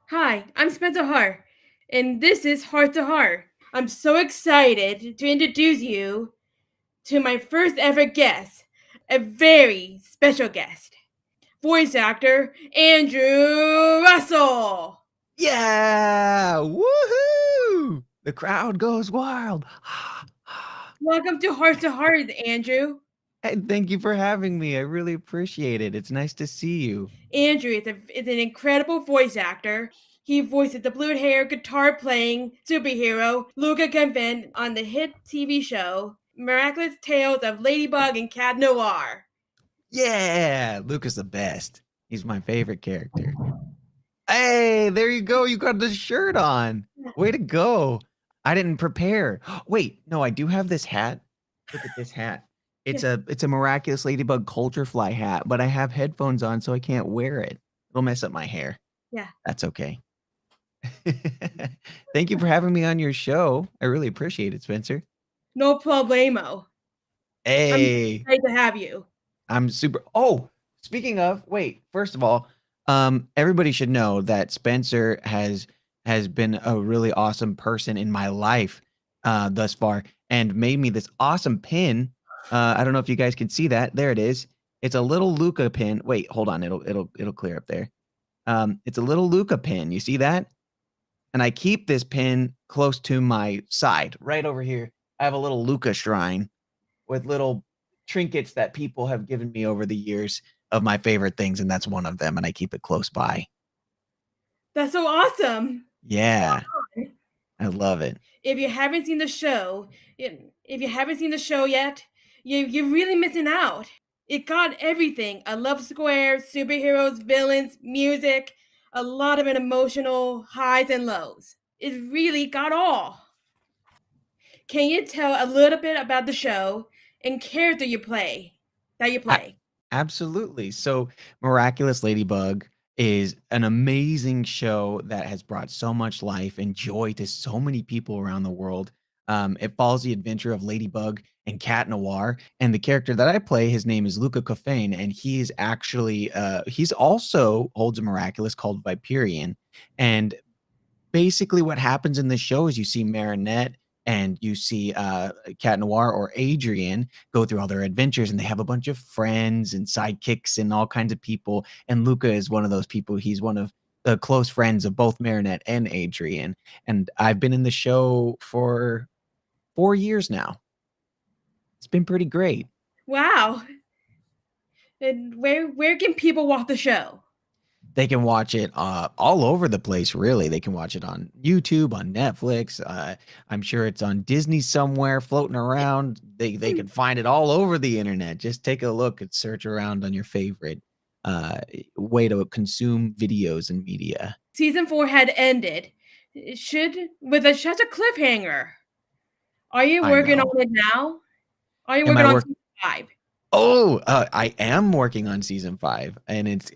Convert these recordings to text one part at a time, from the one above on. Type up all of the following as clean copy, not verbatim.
Hi, I'm Spencer Harte, and this is Heart to Heart. I'm so excited to introduce you to my first ever guest, a very special guest, voice actor Andrew Russell. Yeah! Woohoo! The crowd goes wild. Welcome to Heart, Andrew. Hey, thank you for having me. I really appreciate it. It's nice to see you. Andrew is an incredible voice actor. He voices the blue hair, guitar playing superhero Luca Convent on the hit TV show Miraculous Tales of Ladybug and Cat Noir. Yeah! Luke is the best. He's my favorite character. Hey, there you go. You got the shirt on. Way to go. I didn't prepare. Wait, no, I do have this hat. Look at this hat. It's a miraculous ladybug culture fly hat, but I have headphones on so I can't wear it. It'll mess up my hair. Yeah, That's okay. Thank you for having me on your show. I really appreciate it, Spencer. no problemo. I'm Hey, excited to have you. I'm super. Oh, speaking of, wait. First of all, everybody should know that Spencer has been a really awesome person in my life thus far, and made me this awesome pin. I don't know if you guys can see that. There it is. It's a little Luca pin. Wait, hold on. It'll clear up there. It's a little Luca pin. You see that? And I keep this pin close to my side, right over here. I have a little Luca shrine with little trinkets that people have given me over the years of my favorite things, and that's one of them, and I keep it close by. That's so awesome. Yeah, I love it. If you haven't seen the show, if you haven't seen the show yet, you're really missing out. It got everything: a love square, superheroes, villains, music, a lot of emotional highs and lows. It really got all. Can you tell a little bit about the show and character that you A play? absolutely. So, Miraculous Ladybug is an amazing show that has brought so much life and joy to so many people around the world. It follows the adventure of Ladybug and Cat Noir, and the character that I play, his name is Luca Cofain, and he is actually, he's also holds a miraculous called Viperian, and basically what happens in this show is you see Marinette and you see Cat Noir or Adrian go through all their adventures, and they have a bunch of friends and sidekicks and all kinds of people. And Luca is one of those people. He's one of the close friends of both Marinette and Adrian. And I've been in the show for 4 years now. It's been pretty great. Wow. And where can people watch the show? They can watch it all over the place, really. They can watch it on YouTube, on Netflix. I'm sure it's on Disney somewhere floating around. They can find it all over the internet. Just take a look and search around on your favorite uh, way to consume videos and media. Season 4 had ended. It should with such a cliffhanger. Are you I working know. on it now? Are you Am working I on work? season 5? Oh, I am working on season 5, and it's.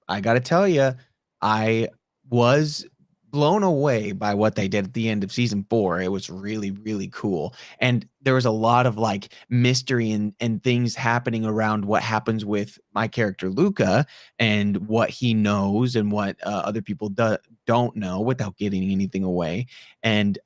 I gotta tell you, I was blown away by what they did at the end of season 4. It was really, really cool, and there was a lot of like mystery and things happening around what happens with my character Luca and what he knows and what other people don't know without giving anything away, and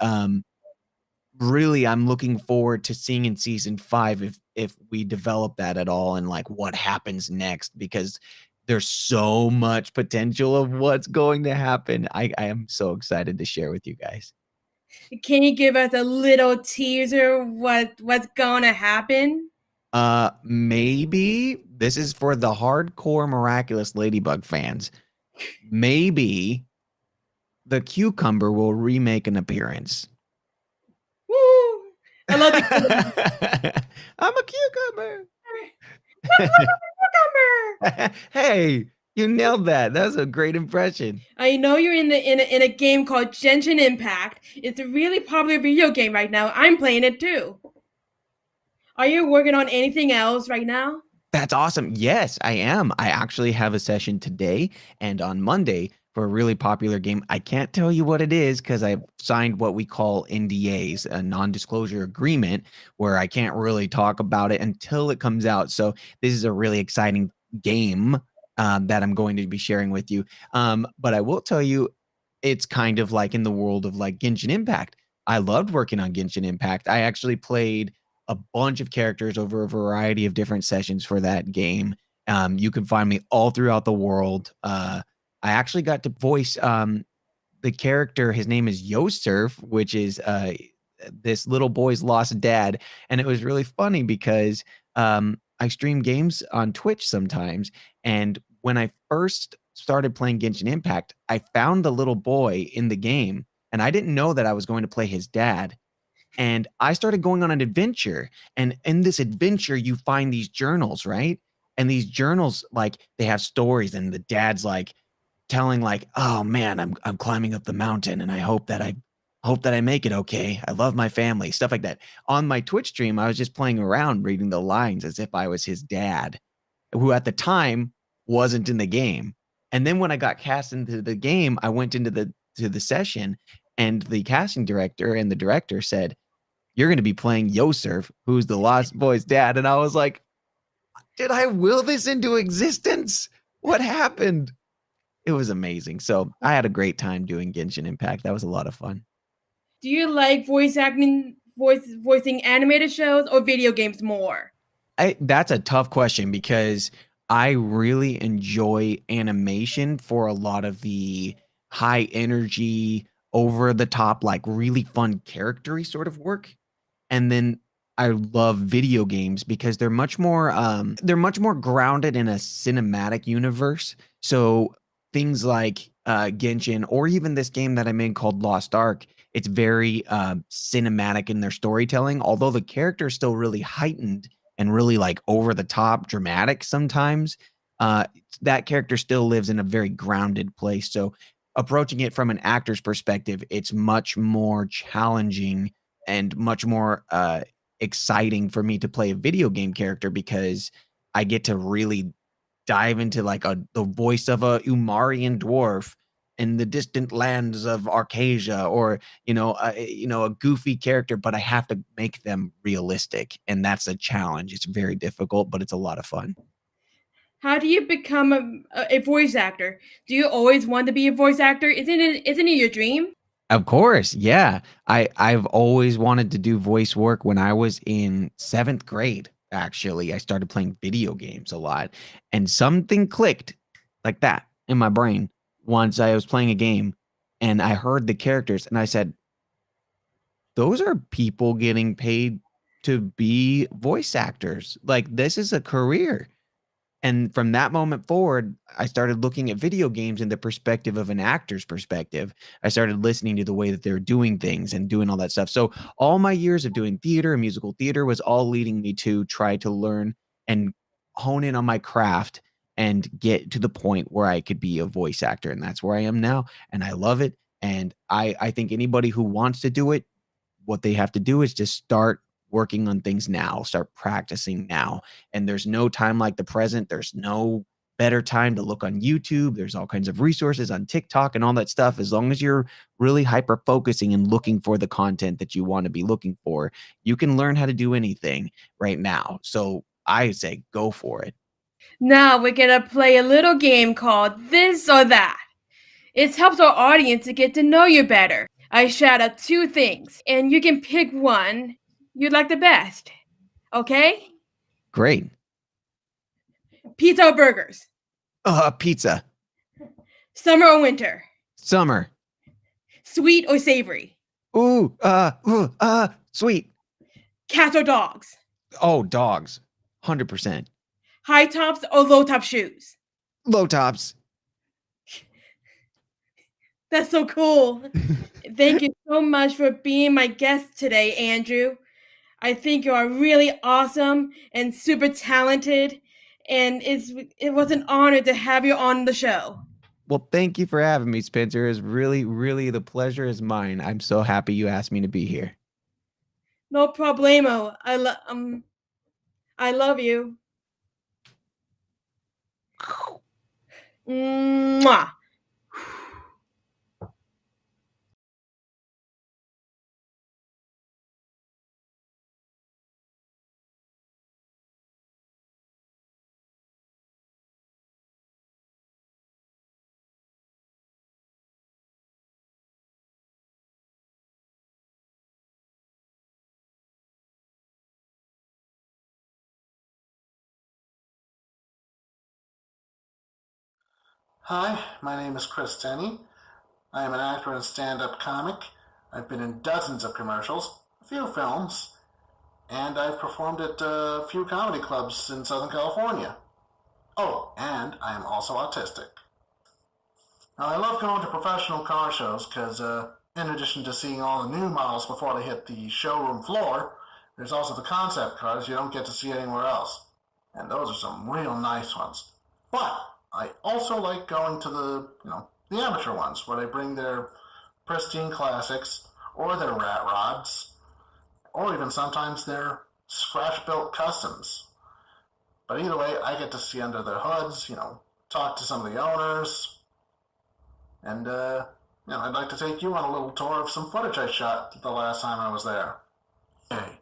really I'm looking forward to seeing in season 5 if we develop that at all and like what happens next, because there's so much potential of what's going to happen. I am so excited to share with you guys. Can you give us a little teaser what's gonna happen? Maybe this is for the hardcore Miraculous Ladybug fans. Maybe the cucumber will remake an appearance. Woo! I love the I'm a cucumber. cucumber. Hey, you nailed that. That was a great impression. I know you're in a game called Genshin Impact. It's a really popular video game right now. I'm playing it too. Are you working on anything else right now? That's awesome. Yes, I am. I actually have a session today and on Monday for a really popular game. I can't tell you what it is because I've signed what we call NDAs, a non-disclosure agreement, where I can't really talk about it until it comes out. So this is a really exciting game that I'm going to be sharing with you. But I will tell you, it's kind of like in the world of like Genshin Impact. I loved working on Genshin Impact. I actually played a bunch of characters over a variety of different sessions for that game. You can find me all throughout the world. I actually got to voice the character. His name is Yosurf, which is this little boy's lost dad, and it was really funny because I stream games on Twitch sometimes, and when I first started playing Genshin Impact, I found the little boy in the game, and I didn't know that I was going to play his dad. And I started going on an adventure, and in this adventure, you find these journals, right? And these journals, like, they have stories, and the dad's like telling, like, "Oh man, I'm climbing up the mountain, and I hope that I make it okay. I love my family," stuff like that. On my Twitch stream, I was just playing around, reading the lines as if I was his dad, who at the time wasn't in the game. And then when I got cast into the game, I went into the session, and the casting director and the director said, "You're gonna be playing Yosurf, who's the Lost Boy's dad." And I was like, "Did I will this into existence? What happened?" It was amazing. So I had a great time doing Genshin Impact. That was a lot of fun. Do you like voicing animated shows or video games more? That's a tough question because I really enjoy animation for a lot of the high energy, over the top, like really fun charactery sort of work. And then I love video games because they're much more grounded in a cinematic universe. So things like Genshin, or even this game that I made called Lost Ark, it's very cinematic in their storytelling, although the character is still really heightened and really like over the top dramatic sometimes. uh that character still lives in a very grounded place. So approaching it from an actor's perspective, it's much more challenging and much more exciting for me to play a video game character because I get to really dive into like the voice of a Umarian dwarf in the distant lands of Arcasia, or a goofy character, but I have to make them realistic, and that's a challenge. It's very difficult, but it's a lot of fun. How do you become a voice actor? Do you always want to be a voice actor? Isn't it your dream? Of course, yeah. I've always wanted to do voice work. When I was in 7th grade, actually, I started playing video games a lot, and something clicked like that in my brain once I was playing a game, and I heard the characters, and I said, "Those are people getting paid to be voice actors. Like, this is a career." And from that moment forward, I started looking at video games in the perspective of an actor's perspective. I started listening to the way that they're doing things and doing all that stuff. So all my years of doing theater and musical theater was all leading me to try to learn and hone in on my craft and get to the point where I could be a voice actor. And that's where I am now. And I love it. And I think anybody who wants to do it, what they have to do is just start working on things now, start practicing now. And there's no time like the present. There's no better time to look on YouTube. There's all kinds of resources on TikTok and all that stuff. As long as you're really hyper focusing and looking for the content that you want to be looking for, you can learn how to do anything right now. So I say go for it. Now we're gonna play a little game called This or That. It helps our audience to get to know you better. I shout out two things, and you can pick one you'd like the best. Okay? Great. Pizza or burgers? Pizza. Summer or winter? Summer. Sweet or savory? Sweet. Cats or dogs? Oh, dogs. 100%. High tops or low top shoes? Low tops. That's so cool. Thank you so much for being my guest today, Andrew. I think you are really awesome and super talented, and it was an honor to have you on the show. Well, thank you for having me, Spencer. It's really, really, the pleasure is mine. I'm so happy you asked me to be here. No problemo. I love you. Mwah. Hi, my name is Chris Tenney. I am an actor and stand-up comic. I've been in dozens of commercials, a few films, and I've performed at a few comedy clubs in Southern California. Oh, and I am also autistic. Now, I love going to professional car shows because, in addition to seeing all the new models before they hit the showroom floor, there's also the concept cars you don't get to see anywhere else. And those are some real nice ones. But I also like going to the amateur ones where they bring their pristine classics or their rat rods or even sometimes their scratch-built customs. But either way, I get to see under their hoods, talk to some of the owners, and I'd like to take you on a little tour of some footage I shot the last time I was there. Okay,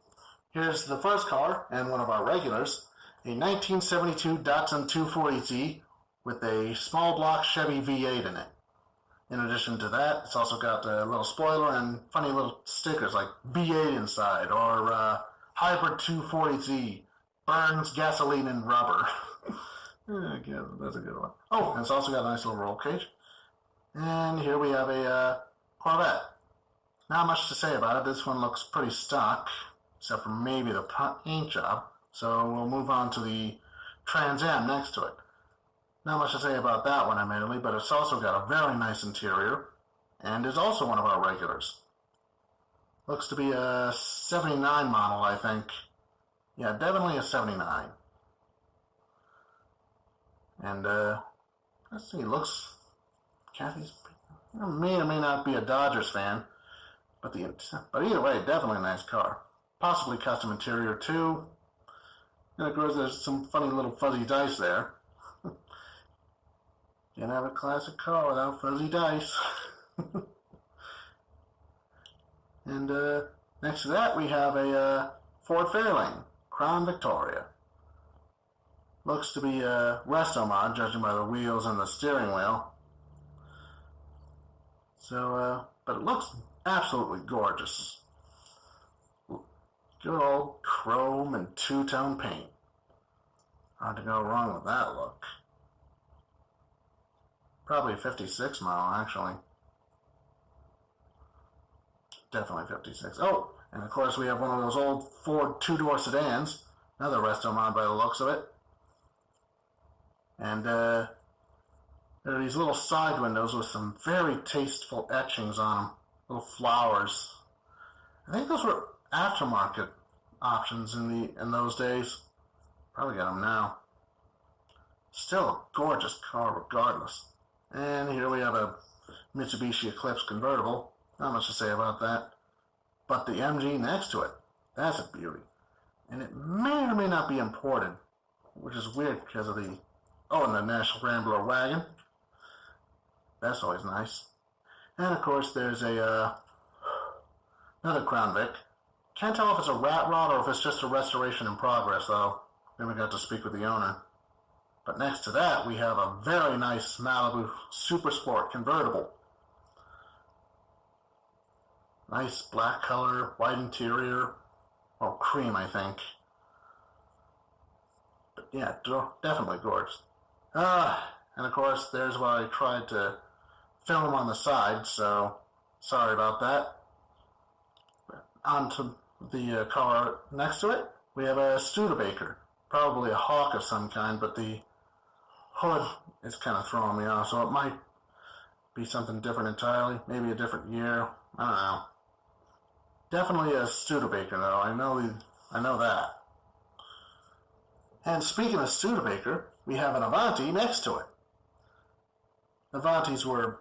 here's the first car and one of our regulars, a 1972 Datsun 240Z with a small block Chevy V8 in it. In addition to that, it's also got a little spoiler and funny little stickers like V8 inside or Hybrid 240Z, burns gasoline and rubber. Yeah, that's a good one. Oh, and it's also got a nice little roll cage. And here we have a Corvette. Not much to say about it. This one looks pretty stock, except for maybe the paint job. So we'll move on to the Trans Am next to it. Not much to say about that one, admittedly, but it's also got a very nice interior, and is also one of our regulars. Looks to be a 79 model, I think. Yeah, definitely a 79. And, let's see, Kathy's may or may not be a Dodgers fan, but either way, definitely a nice car. Possibly custom interior, too. And of course, there's some funny little fuzzy dice there. Can't have a classic car without fuzzy dice. And next to that, we have a Ford Fairlane, Crown Victoria. Looks to be a resto mod, judging by the wheels and the steering wheel. So, but it looks absolutely gorgeous. Good old chrome and two-tone paint. Hard to go wrong with that look. Probably a 56 model, actually. Definitely 56. Oh, and of course we have one of those old Ford two-door sedans. Another resto mod by the looks of it. And there are these little side windows with some very tasteful etchings on them. Little flowers. I think those were aftermarket options in those days. Probably got them now. Still a gorgeous car regardless. And here we have a Mitsubishi Eclipse convertible. Not much to say about that. But the MG next to it, that's a beauty. And it may or may not be imported, which is weird because of and the National Rambler wagon. That's always nice. And of course there's another Crown Vic. Can't tell if it's a rat rod or if it's just a restoration in progress, though. Then we got to speak with the owner. But next to that, we have a very nice Malibu Super Sport convertible. Nice black color, white interior, or cream, I think. But yeah, definitely gorgeous. And of course, there's where I tried to film on the side, so sorry about that. On to the car next to it, we have a Studebaker. Probably a Hawk of some kind, but the hood is kind of throwing me off, so it might be something different entirely. Maybe a different year. I don't know. Definitely a Studebaker, though. I know that. And speaking of Studebaker, we have an Avanti next to it. Avantis were,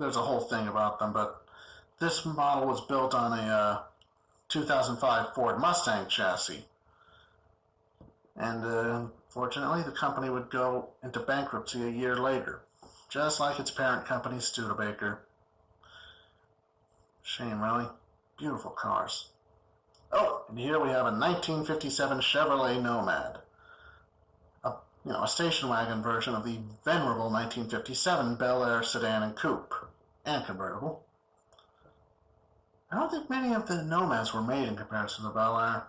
there's a whole thing about them, but this model was built on a 2005 Ford Mustang chassis. And unfortunately, the company would go into bankruptcy a year later, just like its parent company, Studebaker. Shame, really. Beautiful cars. Oh, and here we have a 1957 Chevrolet Nomad. A station wagon version of the venerable 1957 Bel Air sedan and coupe, and convertible. I don't think many of the Nomads were made in comparison to the Bel Air.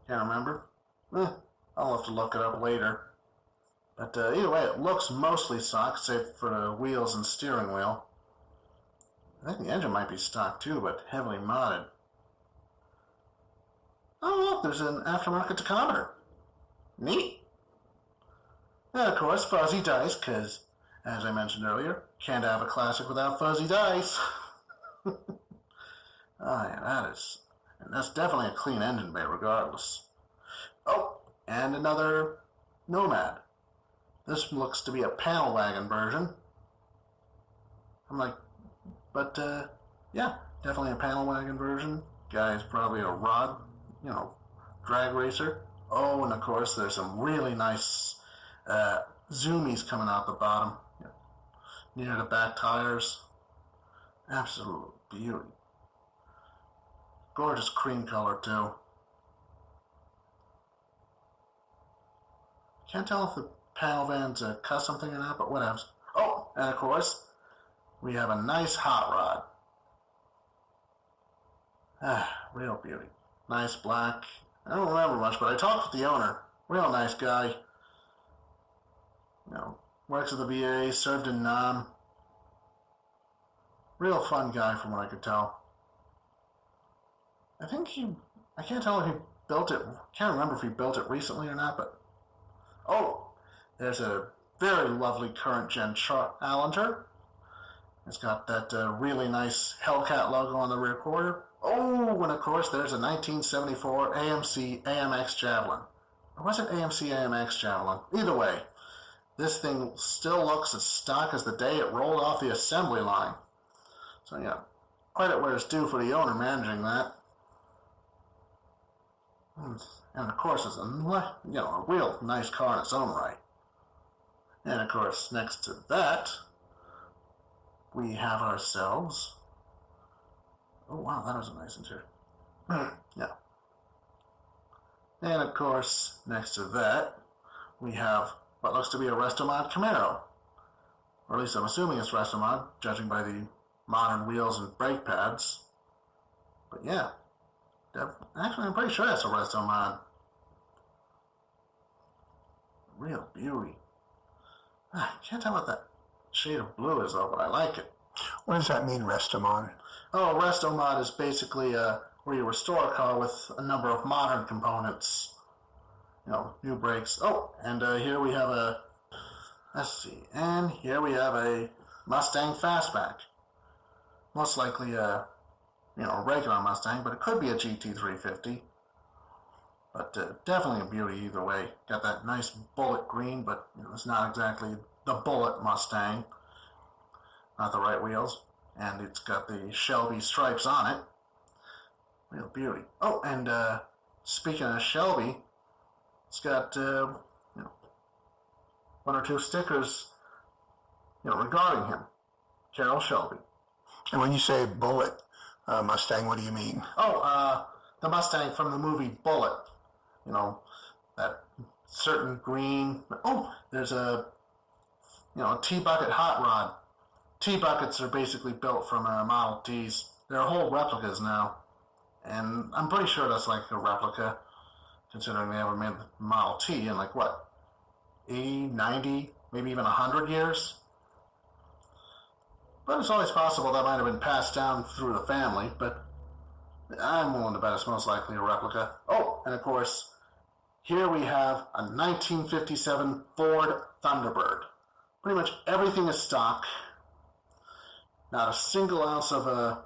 Can't remember. I'll have to look it up later. But either way, it looks mostly stock, save for the wheels and steering wheel. I think the engine might be stock too, but heavily modded. Oh, look, there's an aftermarket tachometer. Neat. And of course, fuzzy dice, because, as I mentioned earlier, can't have a classic without fuzzy dice. Oh, yeah, that's definitely a clean engine bay, regardless. Oh, and another Nomad. This looks to be a panel wagon version. I'm like, but, yeah, definitely a panel wagon version. Guy's probably a rod, drag racer. Oh, and of course, there's some really nice zoomies coming out the bottom, near the back tires. Absolute beauty. Gorgeous cream color, too. Can't tell if the panel van's a custom thing or not, but whatevs. Oh, and of course, we have a nice hot rod. Real beauty. Nice black. I don't remember much, but I talked with the owner. Real nice guy. Works at the VA, served in Nam. Real fun guy from what I could tell. I can't tell if he built it, can't remember if he built it recently or not, but, oh, there's a very lovely current gen Challenger. It's got that really nice Hellcat logo on the rear quarter. Oh, and of course there's a 1974 AMC AMX Javelin. Or was it AMC AMX Javelin? Either way, this thing still looks as stock as the day it rolled off the assembly line. So yeah, credit where it's due for the owner managing that. And of course it's a real nice car in its own right. And of course next to that, we have ourselves. Oh wow, that was a nice interior. Yeah. And of course, next to that, we have what looks to be a Restomod Camaro. Or at least I'm assuming it's Restomod, judging by the modern wheels and brake pads. But yeah, actually I'm pretty sure that's a Restomod. Real beauty. I can't tell what that shade of blue is though, but I like it. What does that mean, Restomod? Oh, Restomod is basically where you restore a car with a number of modern components. New brakes. Oh, and here we have here we have a Mustang Fastback. Most likely a regular Mustang, but it could be a GT350. But definitely a beauty either way. Got that nice bullet green, but it's not exactly the bullet Mustang. Not the right wheels. And it's got the Shelby stripes on it. Real beauty. Oh, and speaking of Shelby, it's got one or two stickers regarding him. Carroll Shelby. And when you say bullet Mustang, what do you mean? Oh, the Mustang from the movie Bullet. That certain green. Oh, there's a T-bucket hot rod. T-buckets are basically built from Model Ts. They're whole replicas now. And I'm pretty sure that's like a replica, considering they ever made the Model T in 80, 90, maybe even 100 years? But it's always possible that might have been passed down through the family, but I'm willing to bet it's most likely a replica. Oh, and of course, here we have a 1957 Ford Thunderbird. Pretty much everything is stock. Not a single ounce of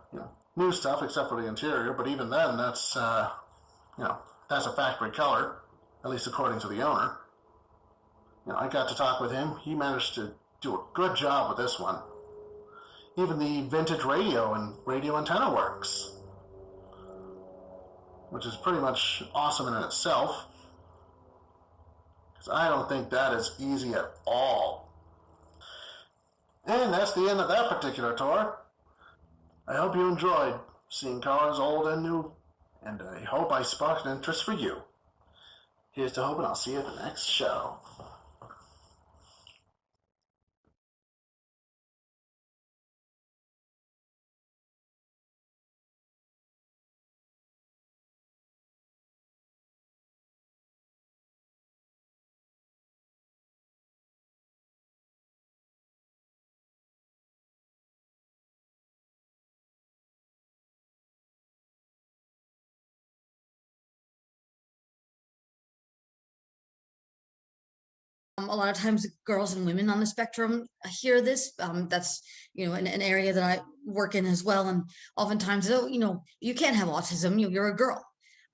new stuff except for the interior, but even then, that's that's a factory color, at least according to the owner. I got to talk with him. He managed to do a good job with this one. Even the vintage radio and radio antenna works, which is pretty much awesome in itself, because I don't think that is easy at all. And that's the end of that particular tour. I hope you enjoyed seeing cars old and new, and I hope I sparked an interest for you. Here's to hope, and I'll see you at the next show. A lot of times girls and women on the spectrum hear this. That's, an area that I work in as well. And oftentimes, oh, you can't have autism, you're a girl.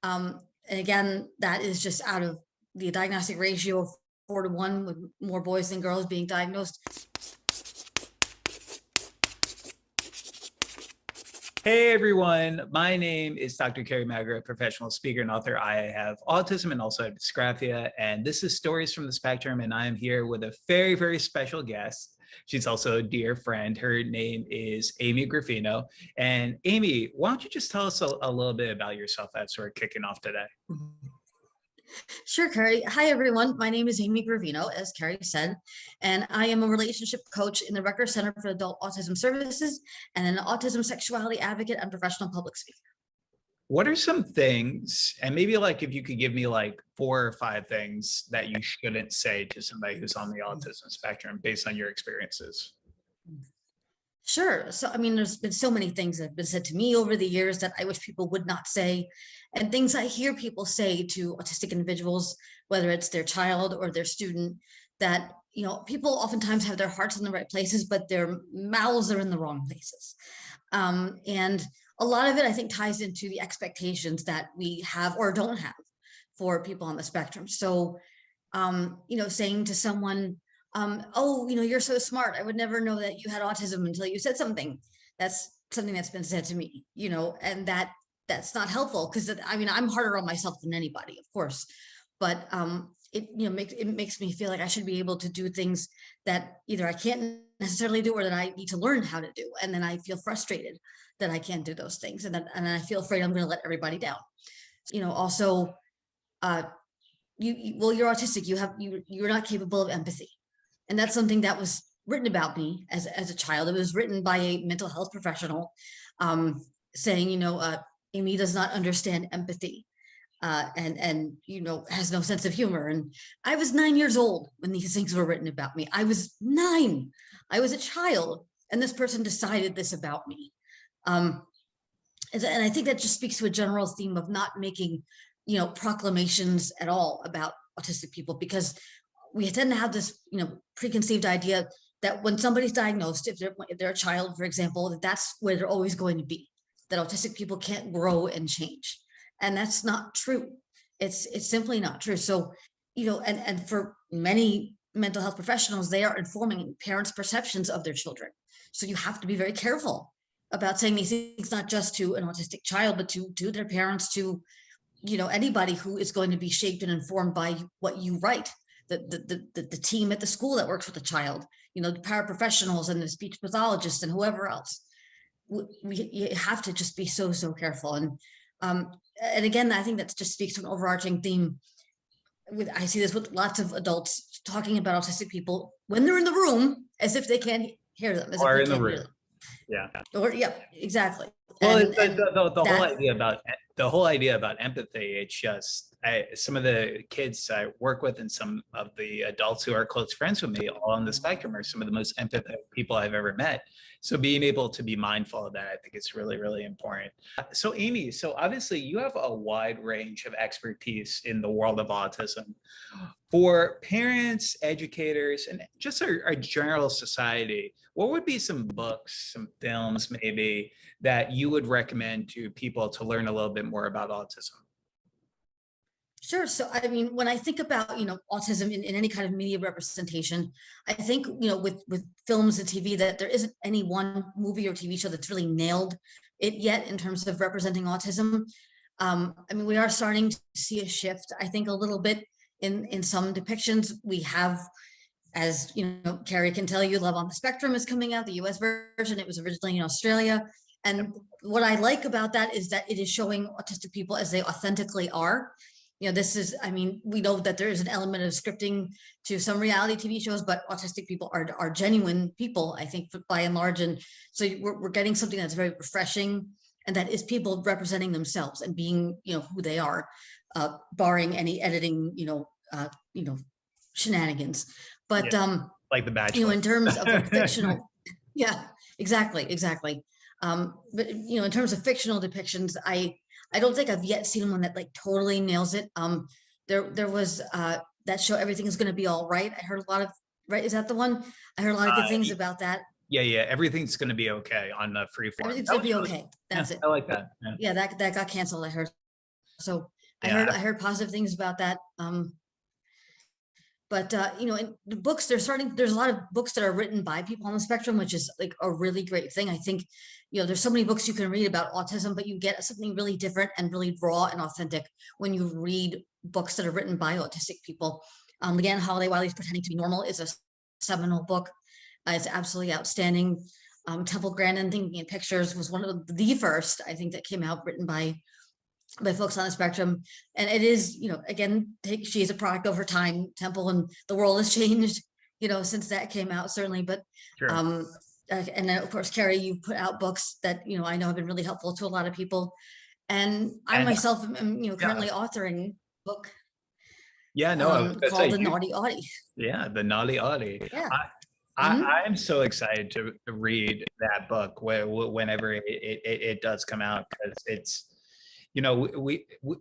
And again, that is just out of the diagnostic ratio of 4-to-1, with more boys than girls being diagnosed. Hey everyone, my name is Dr. Kerry Magro, professional speaker and author. I have autism and also have dysgraphia, and this is Stories from the Spectrum, and I am here with a very, very special guest. She's also a dear friend. Her name is Amy Graffino. And Amy, why don't you just tell us a little bit about yourself as we're kicking off today? Sure, Kerry. Hi, everyone. My name is Amy Gravino, as Kerry said, and I am a relationship coach in the Rutgers Center for Adult Autism Services and an autism sexuality advocate and professional public speaker. What are some things, and maybe like if you could give me like 4 or 5 things that you shouldn't say to somebody who's on the autism spectrum based on your experiences? Sure. So, there's been so many things that have been said to me over the years that I wish people would not say, and things I hear people say to autistic individuals, whether it's their child or their student, that, people oftentimes have their hearts in the right places, but their mouths are in the wrong places. And a lot of it, I think, ties into the expectations that we have or don't have for people on the spectrum. So, saying to someone, oh, you're so smart, I would never know that you had autism until you said something. That's something that's been said to me, and that's not helpful, because I'm harder on myself than anybody, of course, but it makes me feel like I should be able to do things that either I can't necessarily do or that I need to learn how to do, and then I feel frustrated that I can't do those things, and then I feel afraid I'm going to let everybody down. Also, you're autistic, you're not capable of empathy. And that's something that was written about me as a child. It was written by a mental health professional, saying, Amy does not understand empathy, and has no sense of humor. And I was 9 years old when these things were written about me. I was 9. I was a child, and this person decided this about me. And I think that just speaks to a general theme of not making, proclamations at all about autistic people, because we tend to have this, preconceived idea that when somebody's diagnosed, if they're a child, for example, that's where they're always going to be, that autistic people can't grow and change. And that's not true. It's simply not true. So, and for many mental health professionals, they are informing parents' perceptions of their children. So you have to be very careful about saying these things, not just to an autistic child, but to their parents, to, anybody who is going to be shaped and informed by what you write. The team at the school that works with the child, the paraprofessionals and the speech pathologists and whoever else. You have to just be so careful. And again, I think that just speaks to an overarching theme. I see this with lots of adults talking about autistic people when they're in the room, as if they can't hear them. As Or if in they the can't room. Yeah. Or exactly. Well, And the whole idea about empathy, it's just some of the kids I work with and some of the adults who are close friends with me all on the spectrum are some of the most empathetic people I've ever met. So being able to be mindful of that, I think is really, really important. So Amy, so obviously you have a wide range of expertise in the world of autism. For parents, educators, and just our general society, what would be some books, some films maybe, that you would recommend to people to learn a little bit more about autism? Sure. So, when I think about, autism in any kind of media representation, I think, with films and TV, that there isn't any one movie or TV show that's really nailed it yet in terms of representing autism. We are starting to see a shift, I think, a little bit in some depictions. We have, as Kerry can tell you, Love on the Spectrum is coming out, the US version. It was originally in Australia. And what I like about that is that it is showing autistic people as they authentically are. This is, we know that there is an element of scripting to some reality TV shows, but autistic people are genuine people, I think, by and large. And so we're getting something that's very refreshing, and that is people representing themselves and being, who they are, barring any editing, shenanigans. But like The Bachelor. in terms of fictional, yeah, exactly. But in terms of fictional depictions, I don't think I've yet seen one that like totally nails it. There was that show Everything Is Going to Be All Right. I heard a lot of, right? Is that the one? I heard a lot of good things about that. Yeah, Everything's Going to Be Okay on the Freeform. Everything's Going to Be Okay. That's it. I like that. Yeah, that got canceled, I heard. So I heard positive things about that. But you know, in the books, there's a lot of books that are written by people on the spectrum, which is like a really great thing. I think, you know, there's so many books you can read about autism, but you get something really different and really raw and authentic when you read books that are written by autistic people. Again, Holiday Wiley's Pretending to Be Normal is a seminal book. It's absolutely outstanding. Temple Grandin, Thinking in Pictures, was one of the first, I think, that came out written by folks on the spectrum. And it is, you know, again, she is a product of her time, Temple, and the world has changed, you know, since that came out, certainly. But Sure. and then of course, Kerry, you've put out books that, you know, I know have been really helpful to a lot of people. And I myself am, you know, currently authoring a book. Yeah, no, I was called The Naughty Audie. Yeah, The Naughty Audie. Yeah. I'm so excited to read that book whenever it does come out, because it's, you know,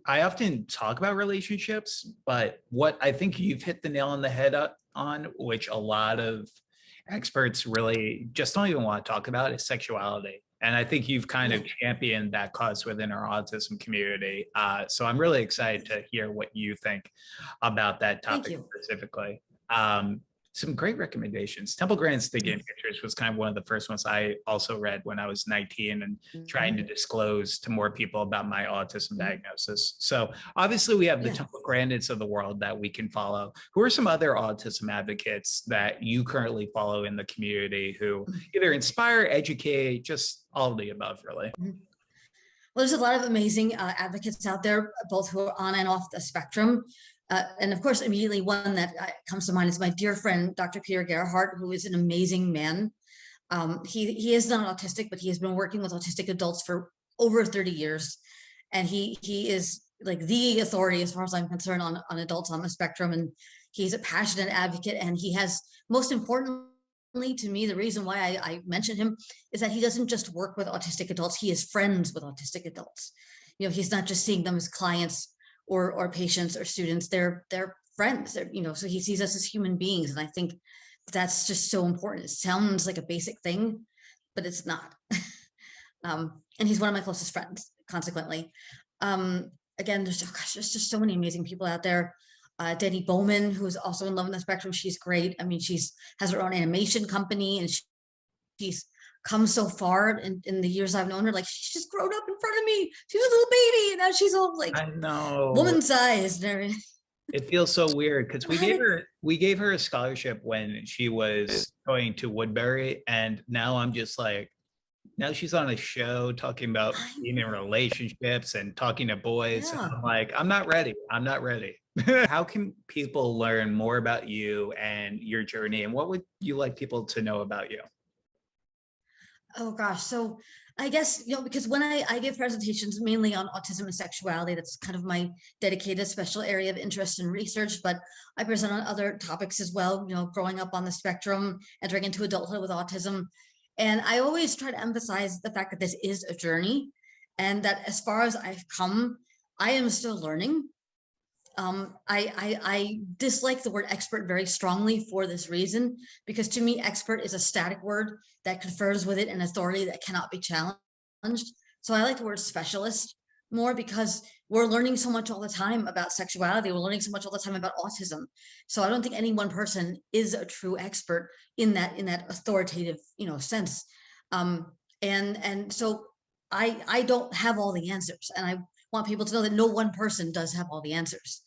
I often talk about relationships, but what I think you've hit the nail on the head on, which a lot of experts really just don't even want to talk about, is sexuality. And I think you've kind of championed that cause within our autism community. So I'm really excited to hear what you think about that topic specifically. Some great recommendations. Temple Grandin's Thinking in Pictures was kind of one of the first ones I also read when I was 19 and trying to disclose to more people about my autism diagnosis. So obviously we have the Temple Grandins of the world that we can follow. Who are some other autism advocates that you currently follow in the community who either inspire, educate, just all of the above, really? Well, there's a lot of amazing advocates out there, both who are on and off the spectrum. And of course, immediately one that comes to mind is my dear friend, Dr. Peter Gerhardt, who is an amazing man. He is not autistic, but he has been working with autistic adults for over 30 years. And he is like the authority, as far as I'm concerned, on adults on the spectrum. And he's a passionate advocate. And he has, most importantly to me, the reason why I mention him is that he doesn't just work with autistic adults. He is friends with autistic adults. You know, he's not just seeing them as clients or patients or students. They're friends. They're, you know, so he sees us as human beings. And I think that's just so important. It sounds like a basic thing, but it's not. And he's one of my closest friends, consequently. Again, there's just so many amazing people out there. Denny Bowman, who's also in Love on the Spectrum. She's great. I mean, has her own animation company, and she's come so far in the years I've known her. Like, she's just grown up in front of me. She was a little baby, and now she's all like, I know, woman sized and everything. It feels so weird because we gave her a scholarship when she was going to Woodbury, and now I'm just like, now she's on a show talking about being in relationships and talking to boys. And I'm like, I'm not ready. How can people learn more about you and your journey, and what would you like people to know about you? Oh gosh, so I guess, you know, because when I give presentations mainly on autism and sexuality, that's kind of my dedicated special area of interest and research, but I present on other topics as well, you know, growing up on the spectrum, entering into adulthood with autism. And I always try to emphasize the fact that this is a journey, and that as far as I've come, I am still learning. I dislike the word expert very strongly for this reason, because to me, expert is a static word that confers with it an authority that cannot be challenged. So I like the word specialist more, because we're learning so much all the time about sexuality. We're learning so much all the time about autism. So I don't think any one person is a true expert in that authoritative, you know, sense. And so I don't have all the answers, and I want people to know that no one person does have all the answers.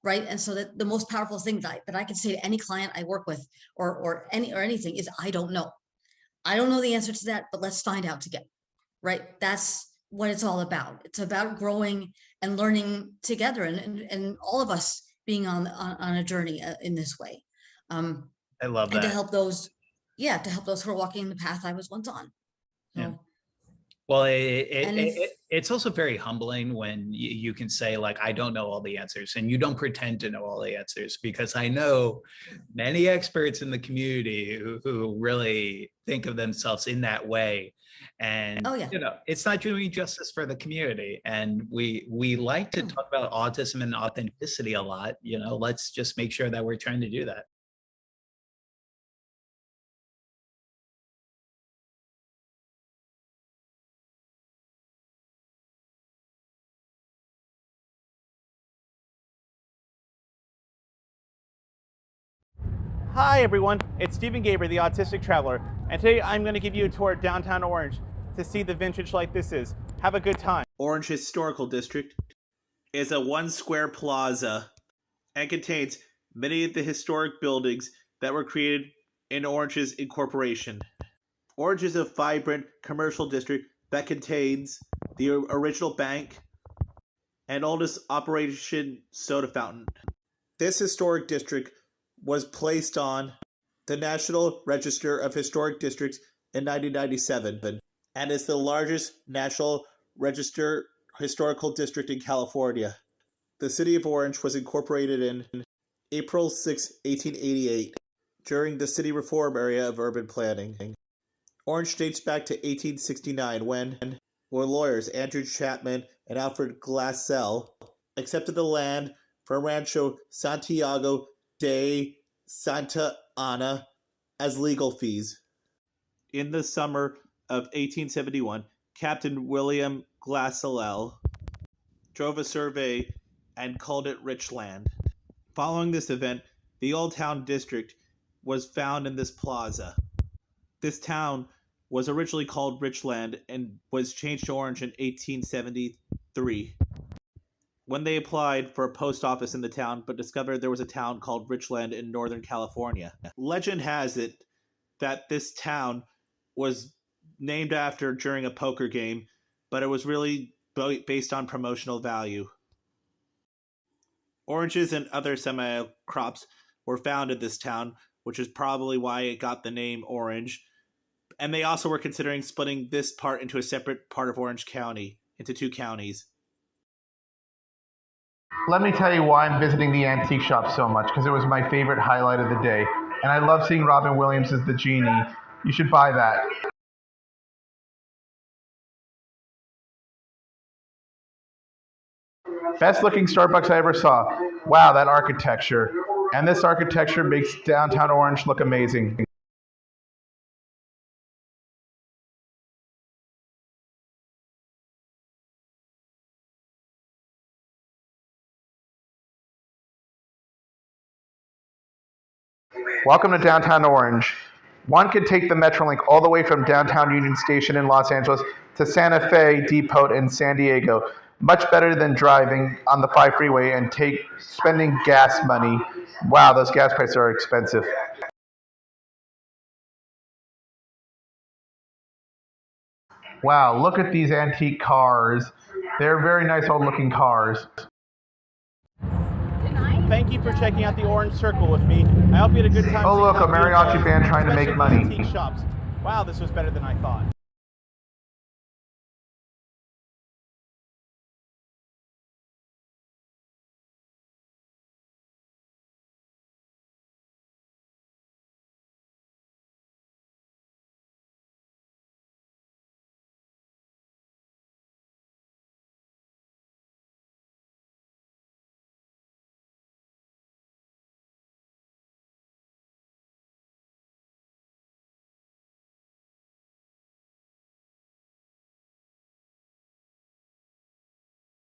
Right. And so that the most powerful thing that I can say to any client I work with or anything is, I don't know. I don't know the answer to that, but let's find out together. Right. That's what it's all about. It's about growing and learning together, and all of us being on a journey in this way. I love that. And to help those who are walking the path I was once on. So, yeah. Well, it's also very humbling when you can say, like, I don't know all the answers, and you don't pretend to know all the answers, because I know many experts in the community who really think of themselves in that way. And Oh, yeah. it's not doing justice for the community. And we like to talk about autism and authenticity a lot. Let's just make sure that we're trying to do that. Hi everyone, it's Stephen Gaiber, the Autistic Traveler, and today I'm going to give you a tour of downtown Orange to see the vintage like this is. Have a good time. Orange Historical District is a one-square plaza and contains many of the historic buildings that were created in Orange's incorporation. Orange is a vibrant commercial district that contains the original bank and oldest operation soda fountain. This historic district was placed on the National Register of Historic Districts in 1997 and is the largest National Register historical district in California. The city of Orange was incorporated in April 6, 1888 during the city reform area of urban planning. Orange dates back to 1869 when lawyers Andrew Chapman and Alfred Glassell accepted the land from Rancho Santiago de Santa Ana as legal fees. In the summer of 1871, Captain William Glassell drove a survey and called it Richland. Following this event, the Old Town District was found in this plaza. This town was originally called Richland and was changed to Orange in 1873. When they applied for a post office in the town, but discovered there was a town called Richland in Northern California. Legend has it that this town was named after during a poker game, but it was really based on promotional value. Oranges and other semi-crops were found in this town, which is probably why it got the name Orange. And they also were considering splitting this part into a separate part of Orange County, into 2 counties. Let me tell you why I'm visiting the antique shop so much, because it was my favorite highlight of the day. And I love seeing Robin Williams as the genie. You should buy that. Best looking Starbucks I ever saw. Wow, that architecture. And this architecture makes downtown Orange look amazing. Welcome to downtown Orange. One could take the Metrolink all the way from downtown Union Station in Los Angeles to Santa Fe Depot in San Diego. Much better than driving on the 5 freeway and spending gas money. Wow, those gas prices are expensive. Wow, look at these antique cars. They're very nice old looking cars. Thank you for checking out the Orange Circle with me. I hope you had a good time. Oh look, a mariachi band trying to make money. Antique shops. Wow, this was better than I thought.